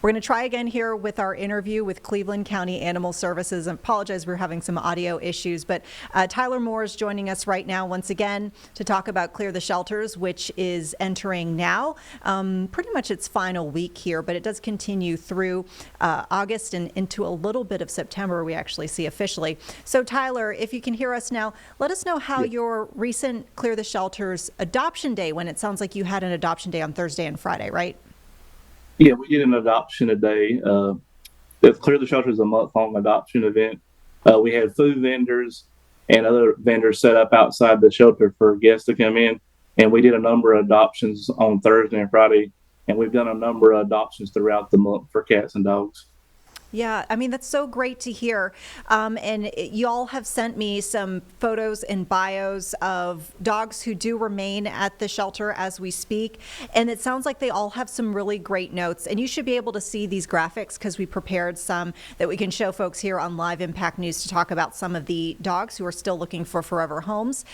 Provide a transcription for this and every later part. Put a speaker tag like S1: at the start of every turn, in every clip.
S1: We're going to try again here with our interview with Cleveland County Animal Services. I apologize, we're having some audio issues, but Tyler Moore is joining us right now once again to talk about Clear the Shelters, which is entering now pretty much its final week here, but it does continue through August and into a little bit of September, we actually see officially. So Tyler, if you can hear us now, let us know how your recent Clear the Shelters adoption day went. It sounds like you had an adoption day on Thursday and Friday, right?
S2: Yeah, we did an adoption today. The Clear the Shelter is a month-long adoption event. We had food vendors and other vendors set up outside the shelter for guests to come in, and we did a number of adoptions on Thursday and Friday, and we've done a number of adoptions throughout the month for cats and dogs.
S1: Yeah, I mean, that's so great to hear. And you all have sent me some photos and bios of dogs who do remain at the shelter as we speak. And it sounds like they all have some really great notes. And you should be able to see these graphics because we prepared some that we can show folks here on Live Impact News to talk about some of the dogs who are still looking for forever homes.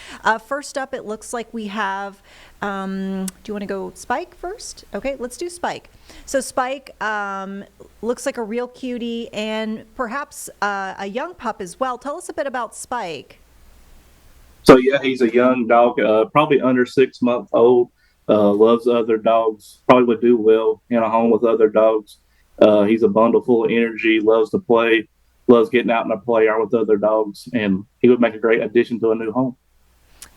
S1: First up, it looks like we have, do you want to go Spike first? Okay, let's do Spike. So Spike looks like a real cutie and perhaps a young pup as well. Tell us a bit about Spike.
S2: So yeah, he's a young dog, probably under 6 months old. Loves other dogs. Probably would do well in a home with other dogs. He's a bundle full of energy. Loves to play. Loves getting out in the play yard with other dogs, and he would make a great addition to a new home.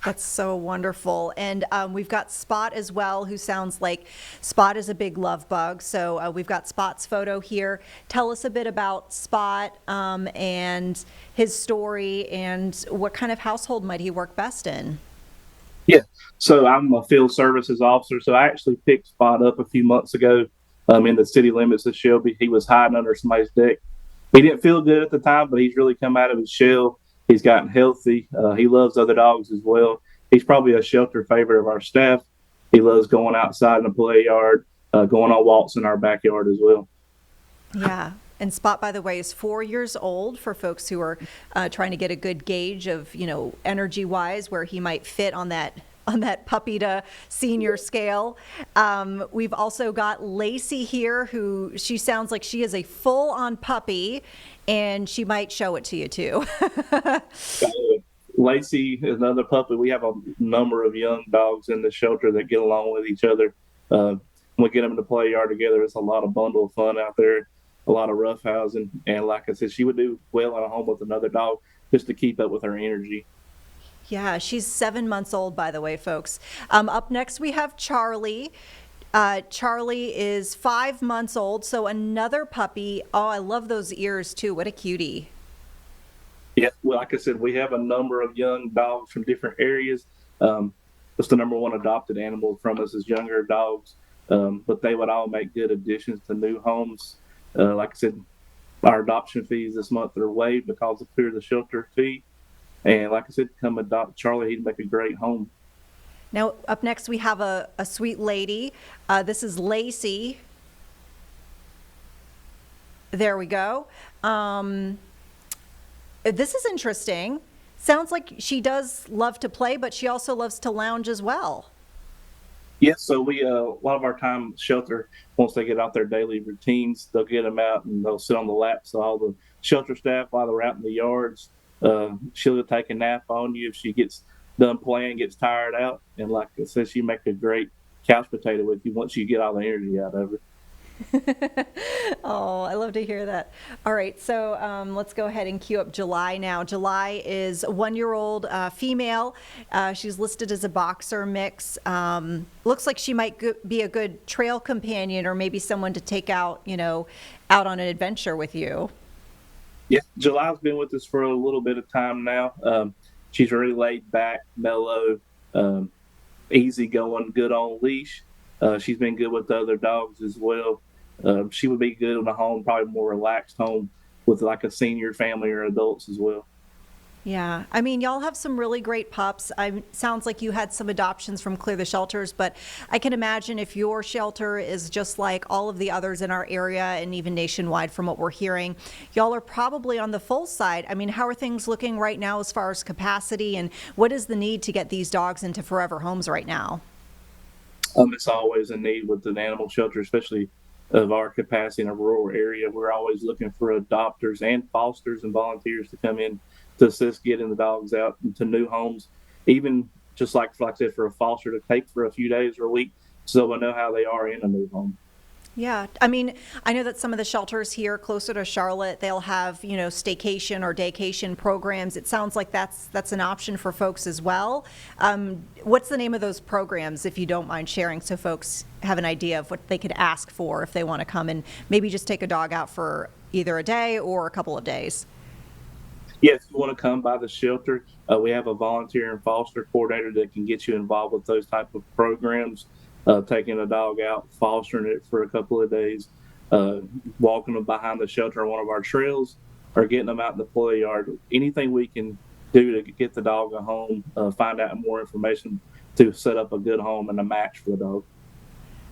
S1: That's so wonderful. And we've got Spot as well, who sounds like Spot is a big love bug. So we've got Spot's photo here. Tell us a bit about Spot and his story and what kind of household might he work best in?
S2: Yeah. So I'm a field services officer. So I actually picked Spot up a few months ago in the city limits of Shelby. He was hiding under somebody's deck. He didn't feel good at the time, but he's really come out of his shell. He's gotten healthy. He loves other dogs as well. He's probably a shelter favorite of our staff. He loves going outside in the play yard, going on walks in our backyard as well.
S1: Yeah. And Spot, by the way, is 4 years old for folks who are trying to get a good gauge of, energy wise, where he might fit on that puppy to senior scale. We've also got Lacey here, who she sounds like she is a full on puppy and she might show it to you too.
S2: Lacey is another puppy. We have a number of young dogs in the shelter that get along with each other. We get them in the play yard together. It's a lot of bundle of fun out there, a lot of roughhousing. And like I said, she would do well in a home with another dog just to keep up with her energy.
S1: Yeah, she's 7 months old, by the way, folks. Up next, we have Charlie. Charlie is 5 months old, so another puppy. Oh, I love those ears, too. What a cutie.
S2: Yeah, well, like I said, we have a number of young dogs from different areas. That's the number one adopted animal from us is younger dogs, but they would all make good additions to new homes. Like I said, our adoption fees this month are waived because of Clear the Shelter fee. And like I said, come adopt Charlie, he'd make a great home.
S1: Now, up next, we have a sweet lady. This is Lacey. There we go. This is interesting. Sounds like she does love to play, but she also loves to lounge as well.
S2: Yes, so we a lot of our time at shelter once they get out their daily routines, they'll get them out and they'll sit on the laps. So all the shelter staff while they're out in the yards, she'll take a nap on you if she gets done playing, gets tired out, and like I said, she make a great couch potato with you once you get all the energy out of her.
S1: Oh, I love to hear that. All right, so let's go ahead and queue up July now. July is a 1 year old female. She's listed as a boxer mix. Looks like she might be a good trail companion or maybe someone to take out, out on an adventure with you.
S2: Yeah, July's been with us for a little bit of time now. She's really laid back, mellow, um, easy going, good on leash. She's been good with the other dogs as well. She would be good in a home, probably more relaxed home with like a senior family or adults as well.
S1: Yeah, I mean, y'all have some really great pups. Sounds like you had some adoptions from Clear the Shelters, but I can imagine if your shelter is just like all of the others in our area and even nationwide from what we're hearing, y'all are probably on the full side. I mean, how are things looking right now as far as capacity and what is the need to get these dogs into forever homes right now?
S2: It's always a need with an animal shelter, especially of our capacity in a rural area, we're always looking for adopters and fosters and volunteers to come in to assist getting the dogs out into new homes, even just like I said, for a foster to take for a few days or a week so we know how they are in a new home.
S1: Yeah, I mean, I know that some of the shelters here closer to Charlotte, they'll have, staycation or daycation programs. It sounds like that's an option for folks as well. What's the name of those programs, if you don't mind sharing, so folks have an idea of what they could ask for if they want to come and maybe just take a dog out for either a day or a couple of days?
S2: Yeah, if you want to come by the shelter, we have a volunteer and foster coordinator that can get you involved with those type of programs. Taking a dog out, fostering it for a couple of days, uh, walking them behind the shelter on one of our trails, or getting them out in the play yard. Anything we can do to get the dog a home, find out more information to set up a good home and a match for the dog.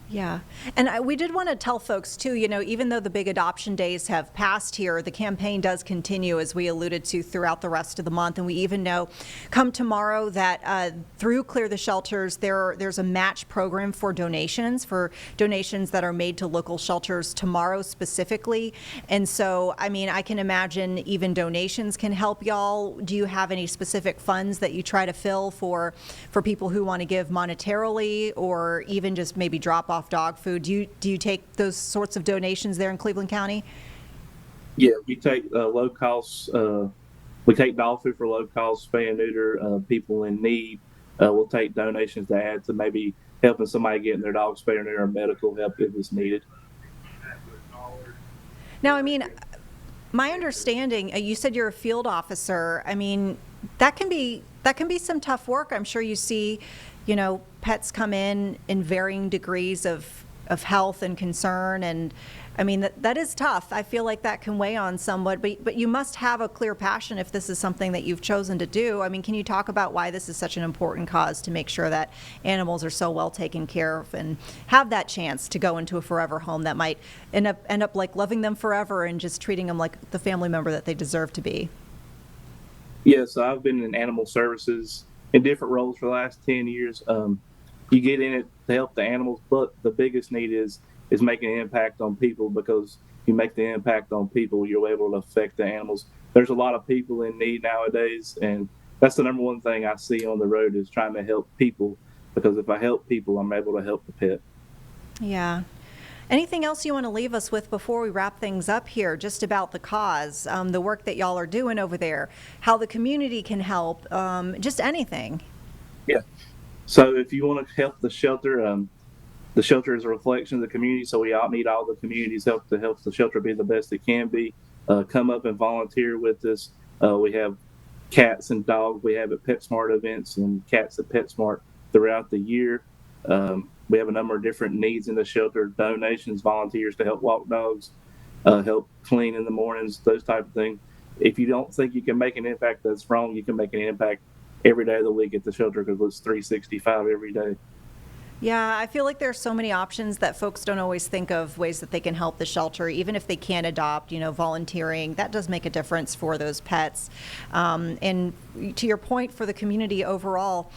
S1: Yeah. And we did want to tell folks, too, even though the big adoption days have passed here, the campaign does continue, as we alluded to, throughout the rest of the month. And we even know come tomorrow that through Clear the Shelters, there's a match program for donations that are made to local shelters tomorrow specifically. And so, I mean, I can imagine even donations can help y'all. Do you have any specific funds that you try to fill for people who want to give monetarily or even just maybe drop off dog food? Do you take those sorts of donations there in Cleveland County?
S2: Yeah, we take low cost. We take dog food for low cost spay and neuter people in need. We'll take donations to add to maybe helping somebody getting their dog spay or neuter or medical help if it's needed.
S1: Now, I mean, my understanding, you said you're a field officer. I mean, that can be some tough work. I'm sure you see, pets come in varying degrees of health and concern, and I mean that is tough. I feel like that can weigh on somewhat, but you must have a clear passion if this is something that you've chosen to do. I mean, can you talk about why this is such an important cause to make sure that animals are so well taken care of and have that chance to go into a forever home that might end up like loving them forever and just treating them like the family member that they deserve to be?
S2: Yeah, so I've been in animal services in different roles for the last 10 years. You get in it to help the animals, but the biggest need is making an impact on people, because you make the impact on people, you're able to affect the animals. There's a lot of people in need nowadays, and that's the number one thing I see on the road is trying to help people, because if I help people, I'm able to help the pet.
S1: Yeah. Anything else you want to leave us with before we wrap things up here, just about the cause, the work that y'all are doing over there, how the community can help, just anything?
S2: Yeah. So if you want to help the shelter is a reflection of the community. So we all need all the community's help to help the shelter be the best it can be. Come up and volunteer with us. We have cats and dogs. We have at PetSmart events and cats at PetSmart throughout the year. We have a number of different needs in the shelter: donations, volunteers to help walk dogs, help clean in the mornings, those type of things. If you don't think you can make an impact, that's wrong. You can make an impact every day of the week at the shelter, because it's 365 every day.
S1: Yeah, I feel like there's so many options that folks don't always think of, ways that they can help the shelter, even if they can't adopt, volunteering. That does make a difference for those pets. And to your point, for the community overall.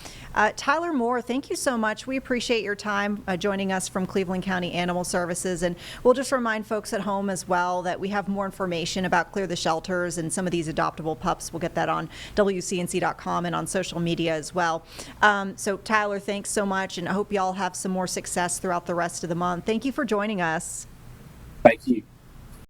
S1: Tyler Moore, thank you so much. We appreciate your time joining us from Cleveland County Animal Services. And we'll just remind folks at home as well that we have more information about Clear the Shelters and some of these adoptable pups. We'll get that on WCNC.com and on social media as well. So Tyler, thanks so much, and I hope y'all have some more success throughout the rest of the month. Thank you for joining us.
S2: Thank you.